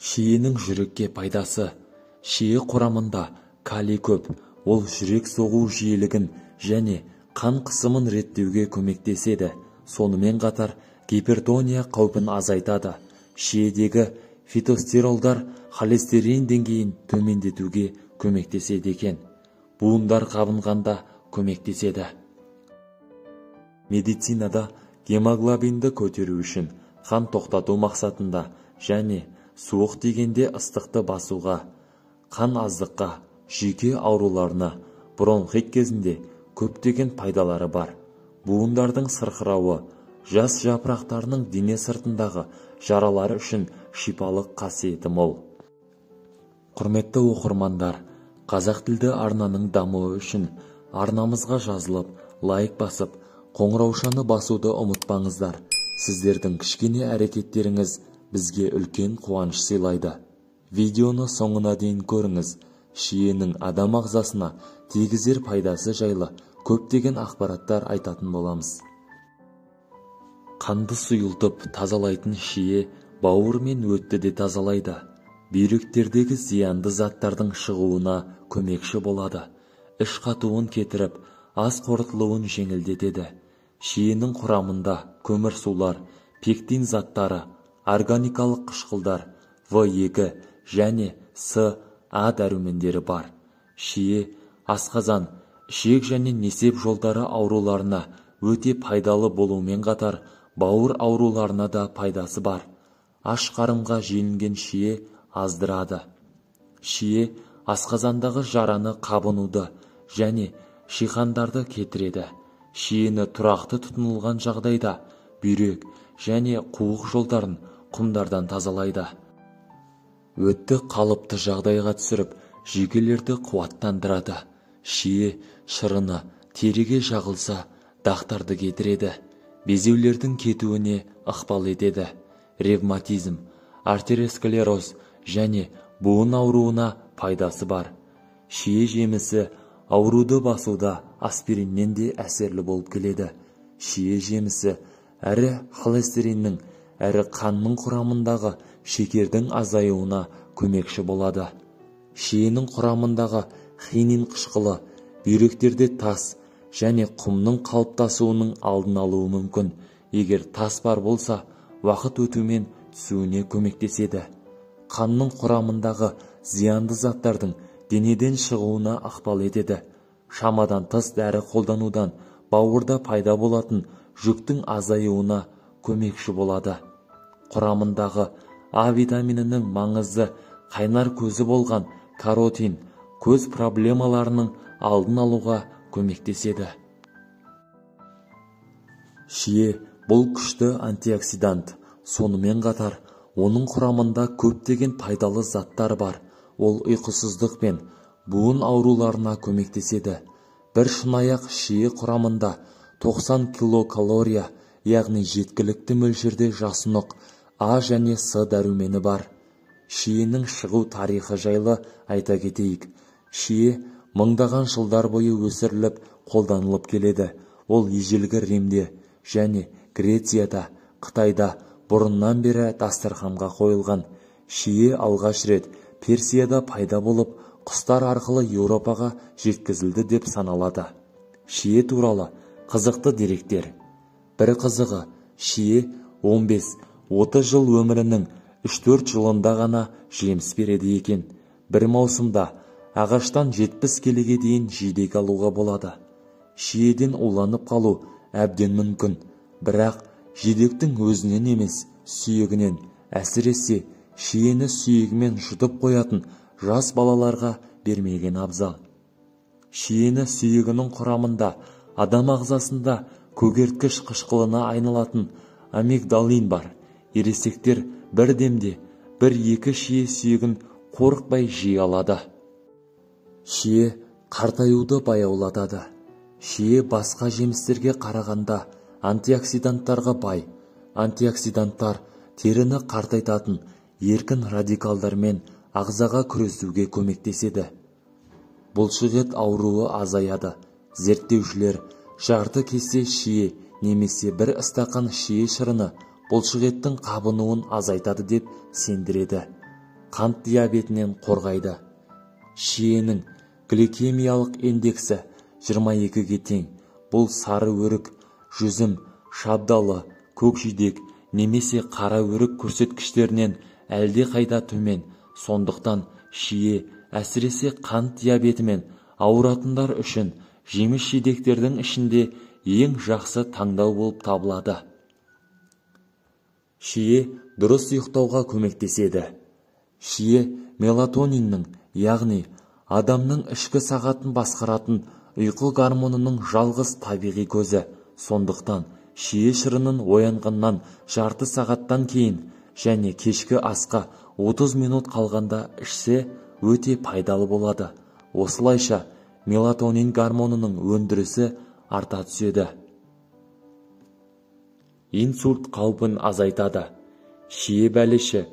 Шиенің жүрекке пайдасы. Шие құрамында калий көп, ол жүрек соғу жиілігін және қан қысымын реттеуге көмектеседі. Сонымен қатар гипертония қаупін азайтады. Шиедегі фитостеролдар холестерин деңгейін төмендетуге көмектеседі екен. Буындар қабынғанда көмектеседі. Медицинада гемоглобинді көтеру үшін, қан тоқтату мақсатында және суық тигенде ыстықты басуға, қан аздыққа, жүйке ауруларына, бронхит кезінде көптеген пайдалары бар. Буындардың сырқырауы, жас жапырақтарының дене сыртындағы жаралары үшін шипалық қасиеті мол. Құрметті оқырмандар, қазақ тілді арнаның дамуы үшін арнамызға жазылып, лайк басып, қоңыраушаны басуды ұмытпаңыздар. Сіздердің кішкене әрекеттеріңіз бізге үлкен қуаныш сыйлайды. Видеоны соңына дейін көріңіз. Шиенің адам ағзасына тигізер пайдасы жайлы көптеген ақпараттар айтатын боламыз. Қанды сұйылтып тазалайтын шие бауыр мен өтті де тазалайды. Бүйректердегі зиянды заттардың шығуына көмекші болады. Іш қатуын кетіріп, ас қорытылуын жеңілдетеді. Шиенің құрамында көмірсулар, пектин заттары, органикалық қышқылдар, В2 және С, А дәрумендері бар. Шие асқазан, ішек және несеп жолдары ауруларына өте пайдалы болумен қатар, бауыр ауруларына да пайдасы бар. Аш қарынға желінген шие аздырады. Шие асқазандағы жараны қабынуды және шиқандарды кетіреді. Шиені тұрақты тұтынылған жағдайда бүйрек және қуық жолдарын құмдардан тазалайды. Өтті қалыпты жағдайға түсіріп, жүйкелерді қуаттандырады. Шие шырыны теріге жағылса, дақтарды кетіреді. Безеулердің кетуіне ықпал етеді. Ревматизм, артеросклероз және буын ауруына пайдасы бар. Шие жемісі ауруды басуда аспириннен де әсерлі болып келеді. Шие жемісі әрі холестериннің, әрі қанның құрамындағы шекердің азаюына көмекші болады. Шиенің құрамындағы хинин қышқылы бүйректерде тас және құмның қалыптасуының алдын алуы мүмкін. Егер тас бар болса, уақыт өтумен түсуіне көмектеседі. Қанның құрамындағы зиянды заттардың денеден шығуына ықпал етеді. Шамадан тыс дәрі қолданудан бауырда пайда болатын жүктің азаюына көмекші болады. Құрамындағы А витаминінің маңызды қайнар көзі болған каротин көз проблемаларының алдын алуға көмектеседі. Шие бұл күшті антиоксидант. Сонымен қатар, оның құрамында көптеген пайдалы заттар бар. Ол ұйқысыздық пен буын ауруларына көмектеседі. Бір шынаяқ шие құрамында 90 килокалория, яғни жеткілікті мөлшерде жасұнық А және С дәрумені бар. Шиенің шығу тарихы жайлы айта кетейік. Шие мыңдаған жылдар бойы өсіріліп, қолданылып келеді. Ол ежелгі Римде және Грецияда, Қытайда бұрыннан бері дастарханға қойылған. Шие алғаш рет Персияда пайда болып, құстар арқылы Еуропаға жеткізілді деп саналады. Шие туралы қызықты деректер. Бір қызығы, шие 15-30 жыл өмірінің 3-4 жылында ғана жеміс береді екен. Бір маусымда ағаштан 70 келеге дейін жидек алуға болады. Шиеден уланып қалу әбден мүмкін, бірақ жидектің өзінен емес, сүйегінен, әсіресе шиені сүйегімен жұтып қоятын жас балаларға бермеген абзал. Шиені сүйегінің құрамында адам ағзасында көгерткіш қышқылына айналатын амигдалин бар. Ересектер бір демде 1-2 шие сүйегін қорықпай жей алады. Шие қартаюды баяулатады. Шие басқа жемістерге қарағанда антиоксиданттарға бай. Антиоксиданттар теріні қартайтатын еркін радикалдармен ағзаға күресуге көмектеседі. Бұлшықет ауруы азаяды. Зерттеушілер жарты кесе шие немесе бір стақан шие шырыны бұлшықеттің қабынуын азайтады деп сендіреді. қант диабетінен қорғайды. Шиенің гликемиялық индексі 22-ге тең. Бұл сары өрік, жүзім, шабдалы, көкжидек немесе қара өрік көрсеткіштерінен әлде қайда төмен. Сондықтан шие әсіресе қант диабетімен ауыратындар үшін жеміс-жидектердің ішінде ең жақсы таңдау болып табылады. Шие дұрыс ұйықтауға көмектеседі. Шие мелатониннің, яғни адамның ішкі сағатын басқаратын ұйқы гормонының жалғыз табиғи көзі. Сондықтан шие шырынын оянғаннан жарты сағаттан кейін және кешкі асқа 30 минут қалғанда ішсе өте пайдалы болады. Осылайша мелатонин гормонының өндірісі арта түседі. Инсульт қаупін азайтады. Шие бәліші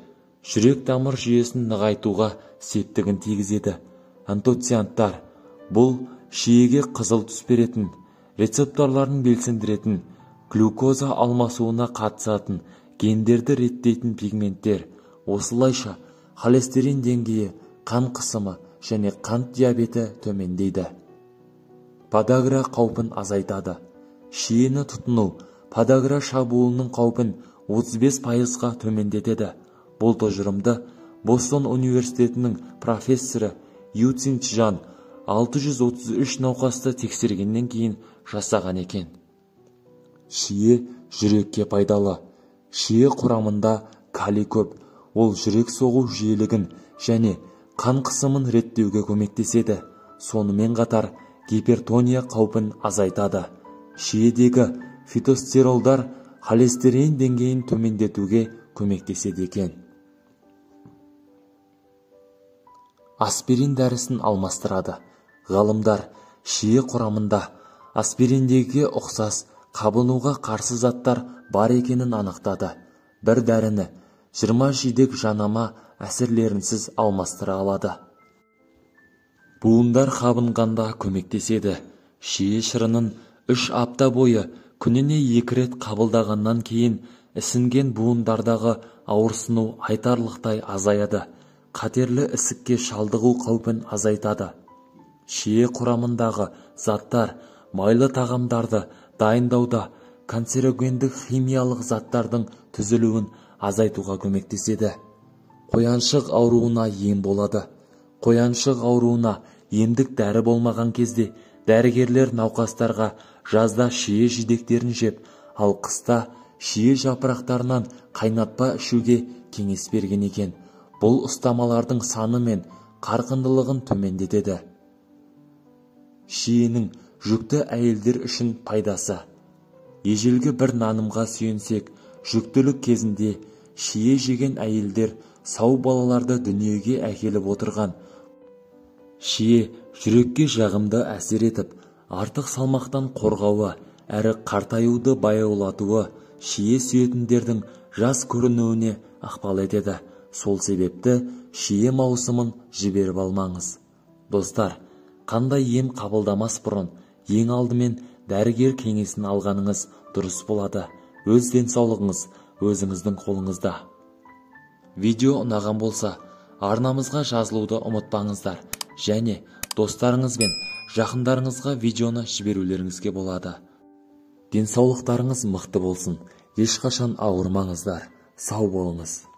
жүрек тамыр жүйесін нығайтуға септігін тигізеді. Антоцианттар бұл шиеге қызыл түс беретін, рецепторларын белсендіретін, глюкоза алмасуына қатысатын, гендерді реттейтін пигменттер. Осылайша холестерин деңгейі, қан қысымы және қант диабеті төмендейді. Подагра қаупін азайтады. Шиені тұтыну подагра шабуылының қаупін 35%-ға төмендетеді. Бұл тұжырымды Бостон университетінің профессоры Юцин Чжан 633 науқасты тексергеннен кейін жасаған екен. Шие жүрекке пайдалы. Шие құрамында калий көп. Ол жүрек соғу жиілігін және қан қысымын реттеуге көмектеседі. Сонымен қатар гипертония қаупін азайтады. Шиедегі фитостеролдар холестерин деңгейін төмендетуге көмектеседі екен. Аспирин дәрісін алмастырады. Ғалымдар шие құрамында аспириндегі ұқсас қабынуға қарсы заттар бар екенін анықтады. Бір дәріні 20 жидек жанама әсерлерінсіз алмастыра алады. Буындар қабынғанда көмектеседі. Шие шырынын 3 апта бойы күніне 2 рет қабылдағаннан кейін ісінген буындардағы ауырсыну айтарлықтай азаяды. Қатерлі ісікке шалдығу қаупін азайтады. Шие құрамындағы заттар майлы тағамдарды дайындауда канцерогендік химиялық заттардың түзілуін азайтуға көмектеседі. Қояншық ауруына ем болады. Қояншық ауруына емдік дәрі болмаған кезде дәрігерлер науқастарға жазда шие жидектерін жеп, ал қыста шие жапырақтарынан қайнатпа ішуге кеңес берген екен. Бұл ұстамалардың саны мен қарқындылығын төмендетеді. Шиенің жүкті әйелдер үшін пайдасы. Ежелгі бір нанымға сүйенсек, жүктілік кезінде шие жеген әйелдер сау балаларды дүниеге әкеліп отырған. Шие жүрекке жағымды әсер етіп, артық салмақтан қорғауы, әрі қартаюды баяулатуы, шие сүйетіндердің жас көрінуіне ықпал етеді. Сол себепті шие маусымын жіберіп алмаңыз. Достар, қандай ем қабылдамас бұрын ең алдымен дәрігер кеңесін алғаныңыз дұрыс болады. Өз денсаулығыңыз өзіңіздің қолыңызда. Видео ұнаған болса, арнамызға жазылуды ұмытпаңыздар және достарыңыз бен жақындарыңызға видеоны жіберулеріңізге болады. Денсаулықтарыңыз мықты болсын. Ешқашан ауырмаңыздар. Сау болыңыз.